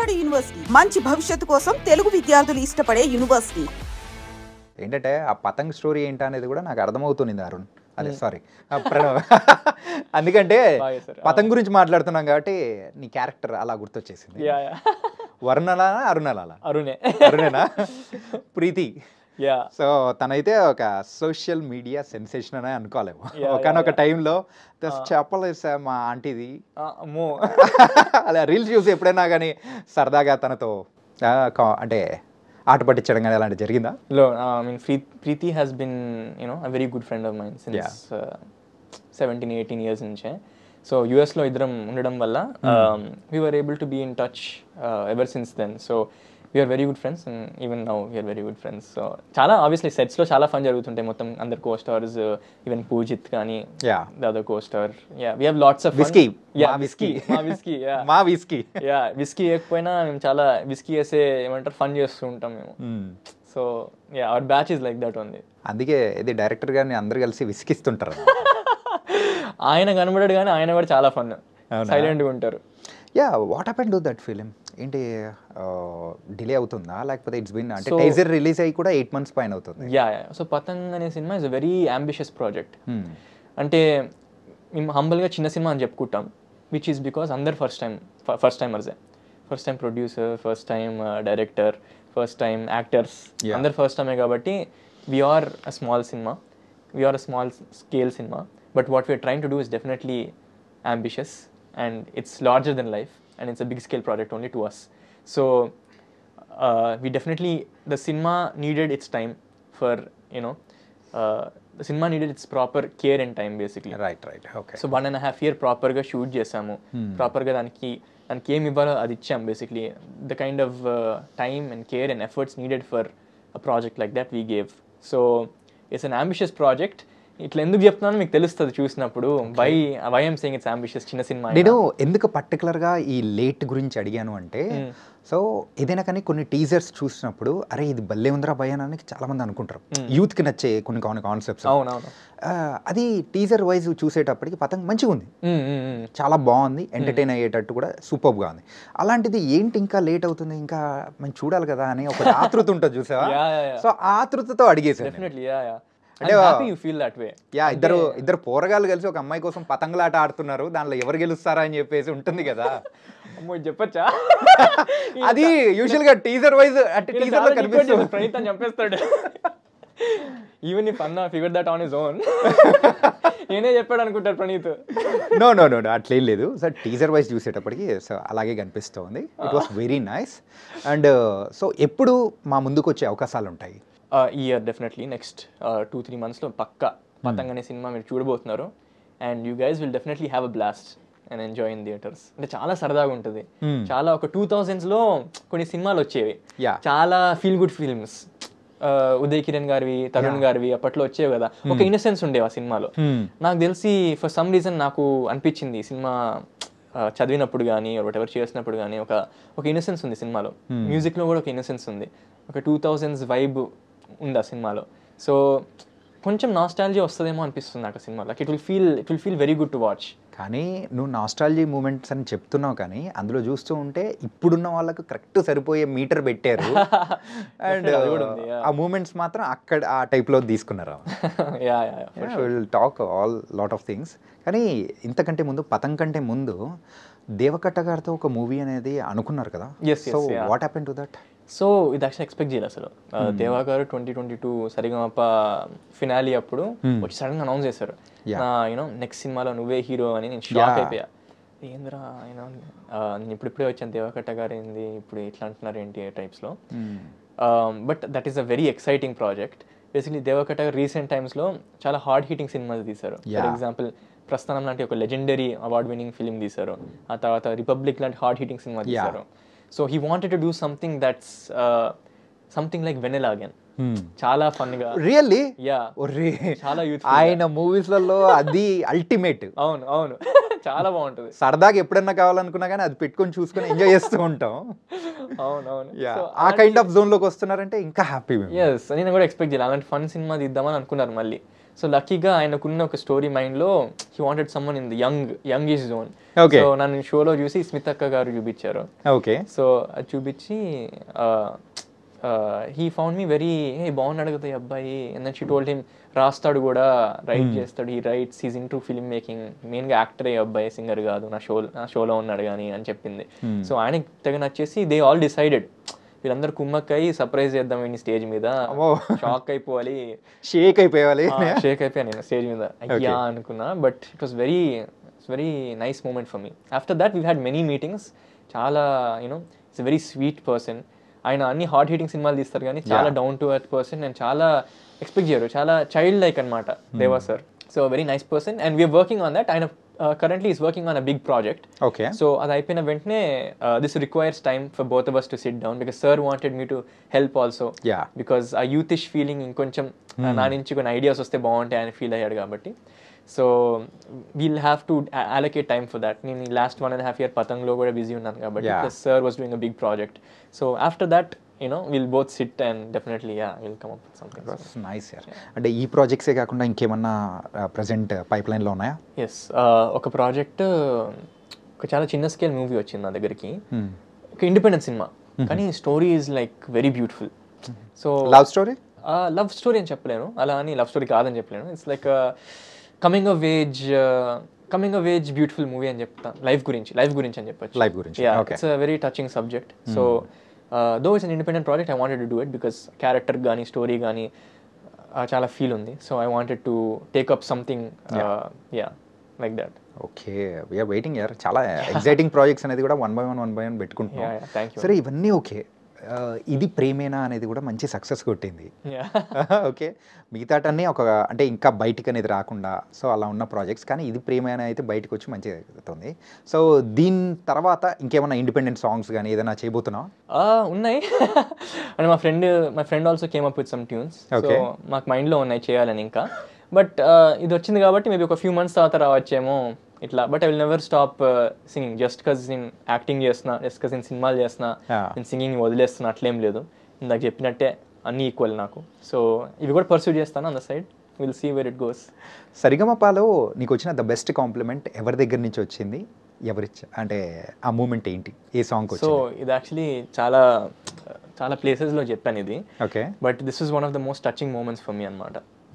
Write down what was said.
Vijayawada university మంచి భవిష్యత్తు కోసం తెలుగు విద్యార్థులు ఇష్టపడే యూనివర్సిటీ. ఏంటంటే ఆ పతంగ్ స్టోరీ ఏంటి అనేది కూడా నాకు అర్థమవుతుంది అరుణ్. అదే సారీ ప్రణవ్. అందుకంటే పతంగ్ గురించి మాట్లాడుతున్నాం కాబట్టి నీ క్యారెక్టర్ అలా గుర్తొచ్చేసింది. వర్ణలా అరుణలా? అరుణేనా? ప్రీతి. సో తనైతే ఒక సోషల్ మీడియా సెన్సేషన్ అనే అనుకోలేము. ఒకనొక టైంలో చెప్పలేదు మా ఆంటీది అలా రీల్స్ చూసి ఎప్పుడైనా కానీ సరదాగా తనతో అంటే ఆట పట్టించడం కానీ అలాంటి జరిగిందా? Preethi has been a very good friend of mine since 17-18 years నుంచే. సో యూఎస్లో ఇద్దరం ఉండడం వల్ల we were able to be in touch ever since then. So we are very good friends and even now we are very good friends. So చాలా obviously సెట్స్లో చాలా fun జరుగుతుంటాయి. మొత్తం అందరు కో స్టార్స్, ఈవెన్ పూజిత్ కానీ the other costar. We have lots of whisky whisky వేయకపోయినా మేము చాలా విస్కీ వేసే ఏమంటారు ఫన్ చేస్తూ ఉంటాం మేము. So our batch is like that only. అందుకే ఇది డైరెక్టర్ గారిని అందరు కలిసి విసికిస్తుంటారు. ఆయన కనబడాడు కానీ ఆయన కూడా చాలా ఫన్, సైలెంట్గా ఉంటారు. What happened to that film? ఏంటి డిలే అవుతుందా లేకపోతే ఇట్స్ బిన్ అంటే టైజర్ రిలీజ్ అయ్యి కూడా 8 months పైన అవుతుంది? సో పతంగ్ అనే సినిమా is a very ambitious project. అంటే మేము హంబల్గా చిన్న సినిమా అని చెప్పుకుంటాం, విచ్ ఈస్ బికాస్ అందరు ఫస్ట్ టైమర్సే. First time producer, first time director, first time actors, అందరు ఫస్ట్ టైమే. కాబట్టి వీఆర్ అ స్మాల్ సినిమా, వీఆర్ అ స్మాల్ స్కేల్ సినిమా. But what we are trying to do is definitely ambitious and it's larger than life and it's a big scale project only to us. So we definitely, the cinema needed its time for the cinema needed its proper care and time basically. Right, okay. So 1.5 year proper ga shoot చేసాము, proper ga దానికి ఏం ఇవ్వాలో అది ఇచ్చాం. basically the kind of time and care and efforts needed for a project like that we gave. So it's an ambitious project. ఇట్లా ఎందుకు చెప్తున్నాను మీకు తెలుస్తుంది చూసినప్పుడు. Why I'm saying it's ambitious. చిన్న సినిమా. నేను ఎందుకు పర్టికులర్గా ఈ లేట్ గురించి అడిగాను అంటే, సో ఏదైనా కానీ కొన్ని టీజర్స్ చూసినప్పుడు అరే ఇది భలే ఉందిరా భయ అని చాలా మంది అనుకుంటారు. యూత్కి నచ్చే కొన్ని కాన్సెప్ట్స్. అవునవును. అది టీజర్ వైజ్ చూసేటప్పటికి పతంగ్ మంచిగా ఉంది, చాలా బాగుంది, ఎంటర్టైన్ అయ్యేటట్టు కూడా సూపర్గా ఉంది. అలాంటిది ఏంటి ఇంకా లేట్ అవుతుంది, ఇంకా మనం చూడాలి కదా అని ఒక ఆతృత ఉంటుంది చూసావా? సో ఆ ఆతృతతో అడిగేసాను. అంటే ఇద్దరు పోరగాళ్ళు కలిసి ఒక అమ్మాయి కోసం పతంగులాట ఆడుతున్నారు, దానిలో ఎవరు గెలుస్తారా అని చెప్పేసి ఉంటుంది కదా. చెప్పచ్చా? అది యూజువల్ గా టీజర్ వైజ్ అంటే టీజర్ లో కనిపిస్తుంది. ప్రణీత్ చంపేస్తాడు. ఈవెన్ ఇఫ్ అన్నా figure that on his own. నేనే చెప్పాడు అనుకుంటారు ప్రణీత్. నో అట్లేం లేదు సార్. టీజర్ వైజ్ చూసేటప్పటికి సో అలాగే కనిపిస్తుంది. It was very nice. And so ఎప్పుడు మా ముందుకు వచ్చే అవకాశాలు ఉంటాయి? ఈ ఇయర్ డెఫినెట్లీ నెక్స్ట్ 2-3 monthsలో పక్కా పతంగ్ అనే సినిమా మీరు చూడబోతున్నారు. And you guys will definitely have a blast and enjoy in theatres. అంటే చాలా సరదాగా ఉంటుంది. చాలా ఒక 2000sలో కొన్ని సినిమాలు వచ్చేవి, చాలా feel good films. Uday Kiran గారివి, తరుణ్ గారివి అప్పట్లో వచ్చేవి కదా. ఒక ఇన్నసెన్స్ ఉండేవి ఆ సినిమాలో. నాకు తెలిసి ఫర్ సమ్ రీజన్ నాకు అనిపించింది ఈ సినిమా చదివినప్పుడు కానీ వాట్ ఎవర్ చేసినప్పుడు కానీ ఒక ఇన్నసెన్స్ ఉంది సినిమాలో. మ్యూజిక్లో కూడా ఒక ఇన్నసెన్స్ ఉంది, ఒక 2000s వైబ్ ఉంది ఆ సినిమాలో. సో కొంచెం నాస్టాలజీ వస్తుందేమో అనిపిస్తుంది నాకు cinema. Like it will feel very good to watch. కానీ నువ్వు నాస్టాలజీ మూమెంట్స్ అని చెప్తున్నావు, కానీ అందులో చూస్తూ ఉంటే ఇప్పుడున్న వాళ్ళకు కరెక్ట్ సరిపోయే మీటర్ పెట్టారు. అండ్ ఆ మూమెంట్స్ మాత్రం అక్కడ ఆ టైప్లో తీసుకున్నారు. Will talk all lot of things. కానీ ఇంతకంటే ముందు పతంగ్ కంటే ముందు దేవకట్ట గారితో ఒక మూవీ అనేది అనుకున్నారు కదా. So what happen to that? So ఇది యాక్చువల్ ఎక్స్పెక్ట్ చేయలేదు అసలు. దేవా గారు 2022 సరిగమప ఫినాలీ అప్పుడు వచ్చి సడన్ గా అనౌన్స్ చేశారు, నెక్స్ట్ సినిమాలో నువ్వే హీరో అని. నేను షాక్ అయిపోయా. ఏంద్రా నేను ఇప్పుడిప్పుడే వచ్చాను, దేవకట్ట గారు ఏంది ఇప్పుడు ఇట్లా అంటున్నారు ఏంటి టైప్స్లో. But that is a very exciting project. Basically Devakatta garu recent టైమ్స్లో చాలా హార్డ్ హిట్టింగ్ సినిమాలు తీశారు. ఫర్ ఎగ్జాంపుల్ ప్రస్థానం లాంటి ఒక లెజెండరీ అవార్డ్ విన్నింగ్ ఫిల్మ్ తీశారు. ఆ తర్వాత రిపబ్లిక్ లాంటి హార్డ్ హిట్టింగ్ సినిమా తీశారు. So he wanted to do something that's something like Vanilla again. చాలా ఫన్ గా. రియల్లీ? చాలా యూత్. ఆయన మూవీస్లలో అది అల్టిమేట్. అవును చాలా బాగుంటుంది. సరదాగా ఎప్పుడన్నా కావాలనుకున్నా కానీ అది పెట్టుకొని చూసుకొని ఎంజాయ్ చేస్తూ ఉంటాం. అవునవును. ఆ కైండ్ ఆఫ్ జోన్ లోకి వస్తున్నారంటే ఇంకా హ్యాపీ. నేను కూడా ఎక్స్పెక్ట్ చేయాలి అలాంటి ఫన్ సినిమా తీద్దామని అనుకున్నారు మళ్ళీ. సో లక్కీగా ఆయనకున్న ఒక స్టోరీ మైండ్లో he wanted someone in the youngish zone. Okay. So నన్ను షోలో చూసి స్మితక్క గారు చూపించారు. ఓకే. సో అది చూపించి హీ ఫౌండ్ మీ వెరీ బాగున్నాడు కదా ఈ అబ్బాయి. And then she told him రాస్తాడు కూడా, రైట్ చేస్తాడు, he writes, he's into film making, మెయిన్గా యాక్టర్ అయ్యే అబ్బాయి, సింగర్ కాదు, నా షోలో ఉన్నాడు కానీ అని చెప్పింది. సో ఆయనకి తెగ నచ్చేసి దే ఆల్ డిసైడెడ్ వీళ్ళందరూ కుమ్మక్కయి సర్ప్రైజ్ చేద్దాం ఈ స్టేజ్ మీద, షాక్ అయిపోవాలి, షేక్ అయిపోవాలి. షేక్ అయిపోయాను నేను స్టేజ్ మీద, అయ్యా అనుకున్నా. But it was very nice moment for me. After that we had many meetings. చాలా ఇట్స్ వెరీ స్వీట్ పర్సన్. ఆయన అన్ని హార్ట్ హీటింగ్ సినిమాలు తీస్తారు కానీ చాలా డౌన్ టు ఎర్త్ పర్సన్. నేను చాలా ఎక్స్పెక్ట్ చేయరు, చాలా చైల్డ్ లైక్ అనమాట Deva sir. So very nice person and we're working on that. ఆయన currently is working on a big project. Okay. So అది అయిపోయిన వెంటనే this requires time for both of us to sit down because sir wanted me to help also. Yeah. Because a youthish feeling ఇంకొంచెం నా నుంచి కొన్ని ideas వస్తే బాగుంటాయి అని ఫీల్ అయ్యాడు కాబట్టి. So we'll have to allocate time for that. నేను లాస్ట్ 1.5 year పతంగ్లో కూడా బిజీ ఉన్నాను కాబట్టి sir was doing a big project. So after that we'll both sit and definitely we'll come up with something. That's nice yaar. అంటే ఈ ప్రాజెక్ట్సే కాకుండా ఇంకేమన్నా present pipe లైన్లో ఉన్నాయా? ఎస్, ఒక ప్రాజెక్ట్, ఒక చాలా చిన్న స్కేల్ మూవీ వచ్చింది నా దగ్గరికి. ఒక ఇండిపెండెంట్ సినిమా కానీ story is like very beautiful. So love story అని చెప్పలేను, అలా అని లవ్ స్టోరీ కాదని చెప్పలేను. It's like coming of age beautiful movie అని చెప్తాను. లైఫ్ గురించి అని చెప్పొచ్చు. లైఫ్ గురించి. It's a very touching subject. So though it's an independent project, I wanted to do it because character gaani, story gaani chala feel undi. So I wanted to take up something like that. Okay, we're waiting యార్. చాలా exciting projects అనేది కూడా one by one పెట్టుకుంటున్నాం. సరే, ఇవన్నీ okay. ఇది ప్రేమేనా అనేది కూడా మంచి సక్సెస్ కొట్టింది. ఓకే, మిగతాటన్నీ అంటే ఇంకా బయటికి అనేది రాకుండా సో అలా ఉన్న ప్రాజెక్ట్స్, కానీ ఇది ప్రేమేనా అయితే బయటకు వచ్చి మంచిగా అవుతుంది. సో దీని తర్వాత ఇంకేమైనా ఇండిపెండెంట్ సాంగ్స్ కానీ ఏదైనా చేయబోతున్నావా? ఉన్నాయి. అంటే my friend also came up with some tunes. So మాకు మైండ్లో ఉన్నాయి చేయాలని ఇంకా. బట్ ఇది వచ్చింది కాబట్టి మేబీ ఒక ఫ్యూ మంత్స్ తర్వాత రావచ్చేమో ఇట్లా. But I will never stop singing just because నేను యాక్టింగ్ చేస్తున్నా, జస్ట్ బికాజ్ నేను సినిమాలు చేస్తున్నా, నేను సింగింగ్ వదిలేస్తున్నా అట్లేం లేదు. ఇందాక చెప్పినట్టే అన్నీ ఈక్వల్ నాకు. సో ఇవి కూడా పర్సూ చేస్తాను on the side. Will see where it goes. సరిగమపాలో నీకు వచ్చిన ద బెస్ట్ కాంప్లిమెంట్ ఎవరి దగ్గర నుంచి వచ్చింది? అంటే ఆ మూమెంట్ ఏంటి? ఏ సాంగ్? సో ఇది యాక్చువల్లీ చాలా ప్లేసెస్లో చెప్పాను ఇది. Okay. But this is one of the most touching moments for me అనమాట.